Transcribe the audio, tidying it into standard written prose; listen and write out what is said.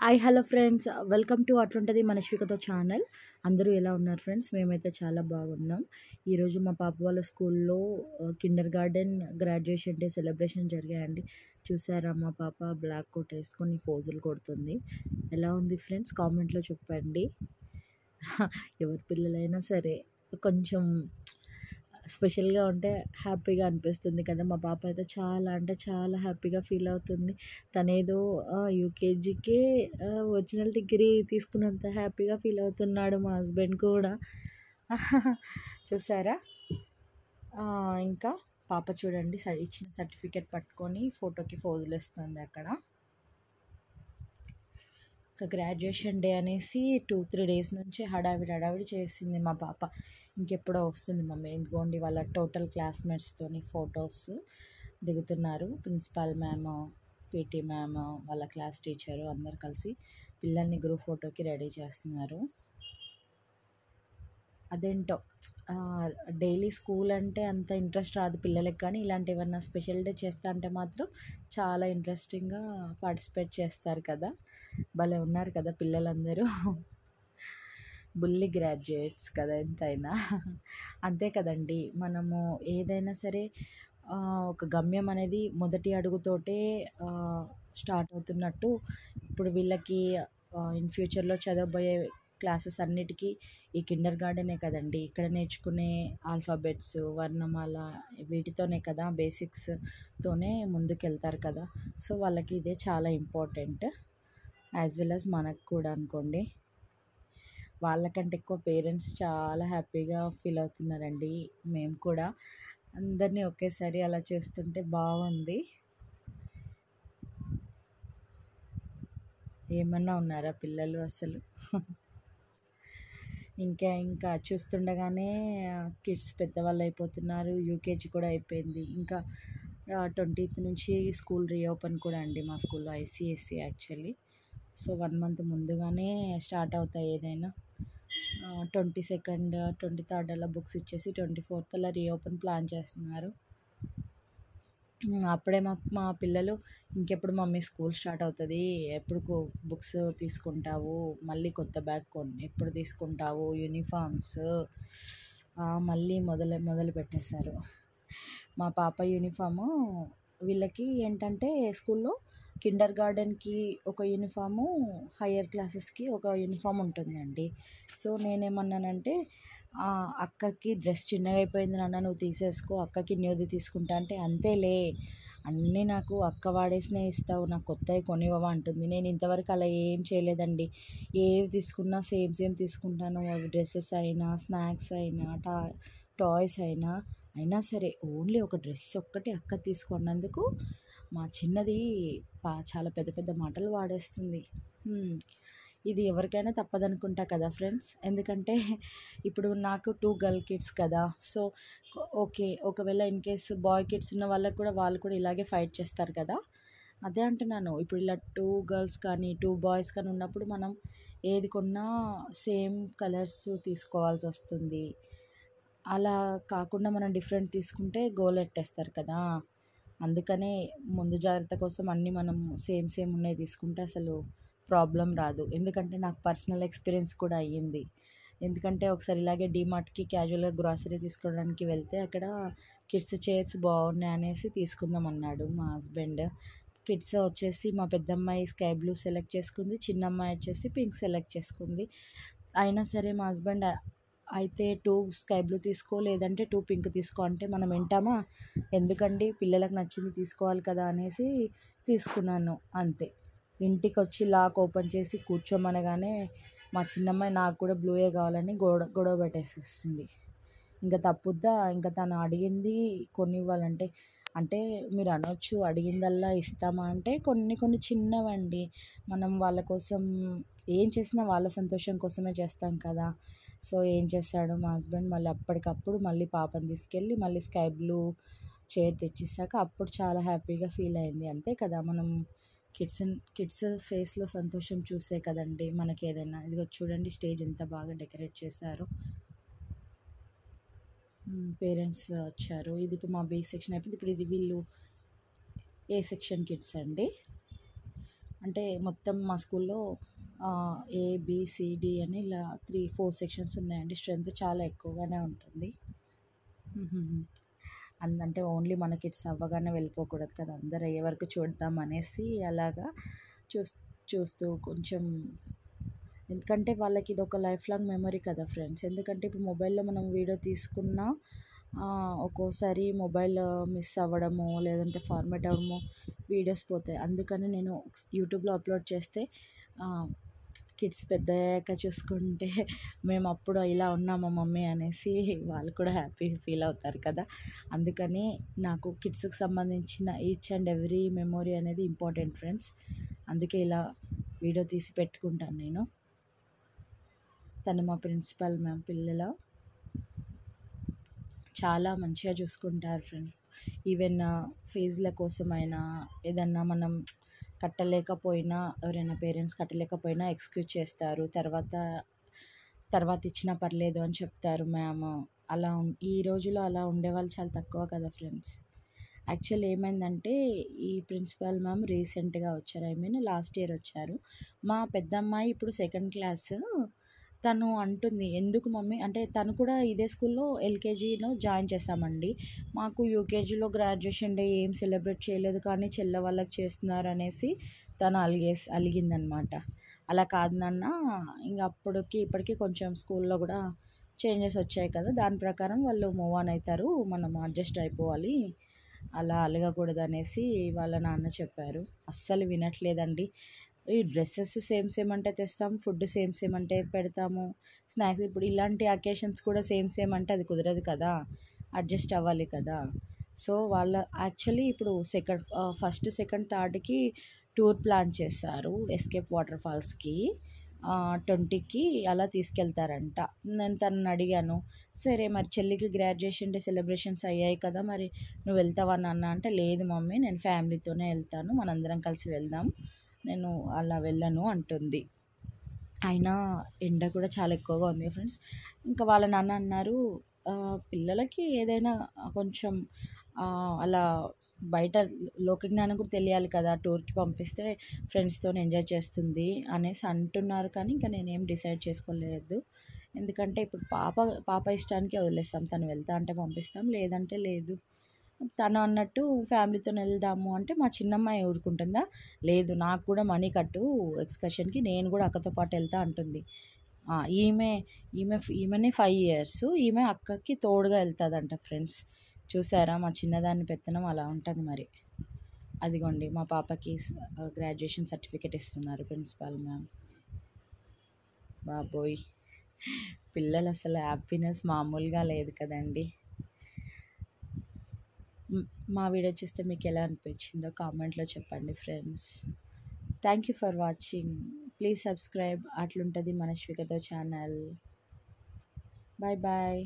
Hi hello friends, welcome to అట్లుంటది మనశ్వికతో channel. అందరూ ఎలా ఉన్నారు ఫ్రెండ్స్? మేమైతే చాలా బాగున్నాం. ఈరోజు మా పాప వాళ్ళ స్కూల్లో Kinder garden graduation day celebration జరిగాయండి. చూసారా, మా పాప బ్లాక్ కోట్ వేసుకొని పోజులు కొడుతుంది. ఎలా ఉంది ఫ్రెండ్స్? కామెంట్లో చెప్పండి. ఎవరి పిల్లలైనా సరే కొంచెం స్పెషల్గా ఉంటే హ్యాపీగా అనిపిస్తుంది కదా. మా పాప అయితే చాలా అంటే చాలా హ్యాపీగా ఫీల్ అవుతుంది. తనేదో యూకేజీకే ఒరిజినల్ డిగ్రీ తీసుకున్నంత హ్యాపీగా ఫీల్ అవుతున్నాడు. మా హస్బెండ్ కూడా చూసారా. ఇంకా పాప చూడండి, ఇచ్చిన సర్టిఫికేట్ పట్టుకొని ఫోటోకి పోజులు ఇస్తుంది అక్కడ. ఇంకా గ్రాడ్యుయేషన్ డే అనేసి 2-3 డేస్ నుంచి హడావిడి చేసింది మా పాప. ఇంకెప్పుడో వస్తుంది మమ్మీ, ఎందుకోండి వాళ్ళ టోటల్ క్లాస్మేట్స్తోని ఫొటోస్ దిగుతున్నారు. ప్రిన్సిపాల్ మ్యామ్, పీటీ మ్యామ్, వాళ్ళ క్లాస్ టీచరు అందరు కలిసి పిల్లల్ని గ్రూప్ ఫోటోకి రెడీ చేస్తున్నారు. అదేంటో డైలీ స్కూల్ అంటే అంత ఇంట్రెస్ట్ రాదు పిల్లలకి, కానీ ఇలాంటి ఏమన్నా స్పెషల్ డే చేస్తా అంటే మాత్రం చాలా ఇంట్రెస్టింగ్గా పార్టిసిపేట్ చేస్తారు కదా. భలే ఉన్నారు కదా పిల్లలందరూ. బుల్లి గ్రాడ్యుయేట్స్ కదా ఎంతైనా. అంతే కదండి, మనము ఏదైనా సరే ఒక గమ్యం అనేది మొదటి అడుగుతోటే స్టార్ట్ అవుతున్నట్టు. ఇప్పుడు వీళ్ళకి ఇన్ ఫ్యూచర్లో చదవబోయే క్లాసెస్ అన్నిటికీ ఈ కిండర్ గార్డెనే కదండి. ఇక్కడ నేర్చుకునే ఆల్ఫాబెట్స్, వర్ణమాల వీటితోనే కదా, బేసిక్స్తోనే ముందుకెళ్తారు కదా. సో వాళ్ళకి ఇదే చాలా ఇంపార్టెంట్, యాజ్ వెల్ యాజ్ మనకు కూడా అనుకోండి. వాళ్ళకంటే ఎక్కువ పేరెంట్స్ చాలా హ్యాపీగా ఫీల్ అవుతున్నారండి. మేము కూడా అందరినీ ఒకేసారి అలా చేస్తుంటే బాగుంది. ఏమన్నా ఉన్నారా పిల్లలు అసలు. ఇంకా చూస్తుండగానే కిడ్స్ పెద్దవాళ్ళు అయిపోతున్నారు. యూకేజీ కూడా అయిపోయింది. ఇంకా 20th నుంచి స్కూల్ రీఓపెన్ కూడా అండి. మా స్కూల్లో ఐసీఎస్సీ యాక్చువల్లీ. సో 1 month ముందుగానే స్టార్ట్ అవుతాయి ఏదైనా. 22nd 23rd అలా బుక్స్ ఇచ్చేసి 24th అలా రీఓపెన్ ప్లాన్ చేస్తున్నారు. అప్పుడే మా పిల్లలు ఇంకెప్పుడు మమ్మీ స్కూల్ స్టార్ట్ అవుతుంది, ఎప్పుడు బుక్స్ తీసుకుంటావు, మళ్ళీ కొత్త బ్యాగ్ ఎప్పుడు తీసుకుంటావు, యూనిఫామ్స్ మళ్ళీ మొదలు పెట్టేశారు. మా పాప యూనిఫాము వీళ్ళకి ఏంటంటే స్కూల్లో కిండర్ గార్డెన్కి ఒక యూనిఫాము, హయ్యర్ క్లాసెస్కి ఒక యూనిఫామ్ ఉంటుందండి. సో నేనేమన్నానంటే, అక్కకి డ్రెస్ చిన్నగా అయిపోయింది నాన్న, నువ్వు తీసేసుకో, అక్కకి న్యూది తీసుకుంటా అంటే, అంతేలే అన్నీ నాకు అక్క వాడేసినవి ఇస్తావు, నాకు కొత్తవి కొనివ్వవా అంటుంది. నేను ఇంతవరకు అలా ఏం చేయలేదండి. ఏవి తీసుకున్నా సేమ్ తీసుకుంటాను. అవి డ్రెస్సెస్ అయినా, స్నాక్స్ అయినా, టాయ్స్ అయినా సరే ఓన్లీ ఒక డ్రెస్ ఒక్కటి అక్క తీసుకున్నందుకు మా చిన్నది చాలా పెద్ద పెద్ద మాటలు వాడేస్తుంది. ఇది ఎవరికైనా తప్పదనుకుంటా కదా ఫ్రెండ్స్. ఎందుకంటే ఇప్పుడు నాకు 2 గర్ల్ కిడ్స్ కదా. సో ఓకే, ఒకవేళ ఇన్ కేస్ బాయ్ కిడ్స్ ఉన్న వాళ్ళకు కూడా వాళ్ళు కూడా ఇలాగే ఫైట్ చేస్తారు కదా. అదే అంటున్నాను, ఇప్పుడు ఇలా 2 గర్ల్స్ కానీ 2 బాయ్స్ కానీ ఉన్నప్పుడు మనం ఏది కొన్నా సేమ్ కలర్స్ తీసుకోవాల్సి వస్తుంది. అలా కాకుండా మనం డిఫరెంట్ తీసుకుంటే గోలెట్టేస్తారు కదా. అందుకనే ముందు జాగ్రత్త కోసం అన్నీ మనం సేమ్ ఉన్నాయి తీసుకుంటే అసలు ప్రాబ్లం రాదు. ఎందుకంటే నాకు పర్సనల్ ఎక్స్పీరియన్స్ కూడా అయ్యింది. ఎందుకంటే ఒకసారి ఇలాగే డీమార్ట్కి క్యాజువల్గా గ్రాసరీ తీసుకోవడానికి వెళ్తే అక్కడ కిడ్స్ చైర్స్ బాగున్నాయి అనేసి తీసుకుందాం అన్నాడు మా హస్బెండ్. కిడ్స్ వచ్చేసి మా పెద్దమ్మాయి స్కై బ్లూ సెలెక్ట్ చేసుకుంది, చిన్న అమ్మాయి వచ్చేసి పింక్ సెలెక్ట్ చేసుకుంది. అయినా సరే మా హస్బెండ్ అయితే 2 స్కై బ్లూ తీసుకో, లేదంటే 2 పింక్ తీసుకో అంటే మనం వింటామా? ఎందుకండి, పిల్లలకు నచ్చింది తీసుకోవాలి కదా అనేసి తీసుకున్నాను అంతే. ఇంటికి వచ్చి లాక్ ఓపెన్ చేసి కూర్చోమనగానే మా చిన్నమ్మాయి నాకు కూడా బ్లూయే కావాలని గొడవ పెట్టేసేసింది. ఇంకా తప్పుద్దా, ఇంకా తను అడిగింది కొనివ్వాలంటే. అంటే మీరు అనొచ్చు, అడిగిందల్లా ఇస్తామా అంటే, కొన్ని చిన్నవండి. మనం వాళ్ళ కోసం ఏం చేసినా వాళ్ళ సంతోషం కోసమే చేస్తాం కదా. సో ఏం చేశాడు మా హస్బెండ్, మళ్ళీ అప్పటికప్పుడు మళ్ళీ పాపని తీసుకెళ్ళి మళ్ళీ స్కై బ్లూ చైర్ తెచ్చిచ్చాక అప్పుడు చాలా హ్యాపీగా ఫీల్ అయింది. అంతే కదా, మనం కిడ్స్ ఫేస్లో సంతోషం చూసే కదండి మనకి ఏదైనా. ఇదిగో చూడండి, స్టేజ్ ఎంత బాగా డెకరేట్ చేశారు. పేరెంట్స్ వచ్చారు. ఇది ఇప్పుడు మా బి సెక్షన్ అయిపోయింది. ఇప్పుడు ఇది వీళ్ళు ఏ సెక్షన్ కిడ్స్ అండి. అంటే మొత్తం మా స్కూల్లో ఏబిసిడి అని ఇలా 3-4 సెక్షన్స్ ఉన్నాయండి. స్ట్రెంత్ చాలా ఎక్కువగానే ఉంటుంది. అంటే ఓన్లీ మన కిడ్స్ అవ్వగానే వెళ్ళిపోకూడదు కదా, అందరు అయ్యే వరకు చూద్దాం అనేసి అలాగా చూస్ చూస్తూ కొంచెం, ఎందుకంటే వాళ్ళకి ఇది ఒక లైఫ్ లాంగ్ మెమరీ కదా ఫ్రెండ్స్. ఎందుకంటే ఇప్పుడు మొబైల్లో మనం వీడియో తీసుకున్నా ఒక్కోసారి మొబైల్ మిస్ అవ్వడము లేదంటే ఫార్మాట్ అవ్వడము, వీడియోస్ పోతాయి. అందుకని నేను యూట్యూబ్లో అప్లోడ్ చేస్తే కిడ్స్ పెద్దయ్యాక చూసుకుంటే మేము అప్పుడు ఇలా ఉన్నామా మమ్మీ అనేసి వాళ్ళు కూడా హ్యాపీ ఫీల్ అవుతారు కదా. అందుకని నాకు కిడ్స్కి సంబంధించిన ఈచ్ అండ్ ఎవ్రీ మెమొరీ అనేది ఇంపార్టెంట్ ఫ్రెండ్స్. అందుకే ఇలా వీడియో తీసి పెట్టుకుంటాను నేను. తను మా ప్రిన్సిపల్ మ్యామ్. పిల్లల చాలా మంచిగా చూసుకుంటారు ఫ్రెండ్స్. ఈవెన్ ఫీజుల కోసమైనా ఏదన్నా మనం కట్టలేకపోయినా, ఎవరైనా పేరెంట్స్ కట్టలేకపోయినా ఎక్స్క్యూజ్ చేస్తారు. తర్వాత ఇచ్చినా పర్లేదు అని చెప్తారు మ్యామ్. ఈ రోజుల్లో అలా ఉండేవాళ్ళు చాలా తక్కువ కదా ఫ్రెండ్స్. యాక్చువల్ ఏమైందంటే ఈ ప్రిన్సిపల్ మ్యామ్ రీసెంట్గా వచ్చారు, లాస్ట్ ఇయర్ వచ్చారు. మా పెద్దమ్మాయి ఇప్పుడు 2nd క్లాస్. తను అంటుంది, ఎందుకు మమ్మీ అంటే తను కూడా ఇదే స్కూల్లో ఎల్కేజీలో జాయిన్ చేశామండి. మాకు యూకేజీలో గ్రాడ్యుయేషన్ డే ఏం సెలబ్రేట్ చేయలేదు కానీ చెల్ల వాళ్ళకి చేస్తున్నారు అనేసి తను అలిగిందనమాట. అలా కాదు నాన్న, ఇంక అప్పటికి ఇప్పటికీ కొంచెం స్కూల్లో కూడా చేంజెస్ వచ్చాయి కదా, దాని ప్రకారం వాళ్ళు మూవ్ ఆన్ అవుతారు, మనం అడ్జస్ట్ అయిపోవాలి, అలా అలగకూడదు అనేసి వాళ్ళ నాన్న చెప్పారు. అస్సలు వినట్లేదండి. ఈ డ్రెస్సెస్ సేమ్ అంటే తెస్తాం, ఫుడ్ సేమ్ అంటే పెడతాము, స్నాక్స్ ఇప్పుడు ఇలాంటి అకేషన్స్ కూడా సేమ్ అంటే అది కుదరదు కదా, అడ్జస్ట్ అవ్వాలి కదా. సో వాళ్ళ యాక్చువల్లీ ఇప్పుడు ఫస్ట్ సెకండ్ థర్డ్కి టూర్ ప్లాన్ చేశారు ఎస్కేప్ వాటర్ ఫాల్స్కి. 20కి అలా తీసుకెళ్తారంట. నేను తనని అడిగాను, సరే మరి చెల్లికి గ్రాడ్యుయేషన్ డే సెలబ్రేషన్స్ అయ్యాయి కదా, మరి నువ్వు వెళ్తావా నాన్న అంటే, లేదు మమ్మీ నేను ఫ్యామిలీతోనే వెళ్తాను, మనందరం కలిసి వెళ్దాం, నేను అలా వెళ్ళను అంటుంది. అయినా ఎండ కూడా చాలా ఎక్కువగా ఉంది ఫ్రెండ్స్. ఇంకా వాళ్ళ నాన్న అన్నారు, పిల్లలకి ఏదైనా కొంచెం అలా బయట లోకజ్ఞానం కూడా తెలియాలి కదా, టూర్కి పంపిస్తే ఫ్రెండ్స్తో ఎంజాయ్ చేస్తుంది అనేసి అంటున్నారు. కానీ ఇంకా నేనేం డిసైడ్ చేసుకోలేదు. ఎందుకంటే ఇప్పుడు పాప ఇష్టానికి వదిలేస్తాం, తను వెళ్తా అంటే పంపిస్తాం, లేదంటే లేదు. తను అన్నట్టు ఫ్యామిలీతో వెళ్దాము అంటే మా చిన్నమ్మాయి ఊరుకుంటుందా, లేదు నాకు కూడా మనీ కట్టు ఎక్స్కర్షన్కి, నేను కూడా అక్కతో పాటు వెళ్తా అంటుంది. ఈమెనే 5 years, ఈమె అక్కకి తోడుగా వెళ్తుందంట ఫ్రెండ్స్. చూసారా మా చిన్నదాన్ని పెత్తనం అలా ఉంటుంది మరి. అదిగోండి మా పాపకి గ్రాడ్యుయేషన్ సర్టిఫికేట్ ఇస్తున్నారు ప్రిన్సిపాల్ మ్యామ్. బాబోయ్, పిల్లలు అసలు హ్యాపీనెస్ మామూలుగా లేదు కదండి. మా వీడియో చూస్తే మీకు ఎలా అనిపించిందో కామెంట్లో చెప్పండి friends. Thank you for watching. Please subscribe. అట్లుంటుంది మనశ్వికతో ఛానల్. Bye bye.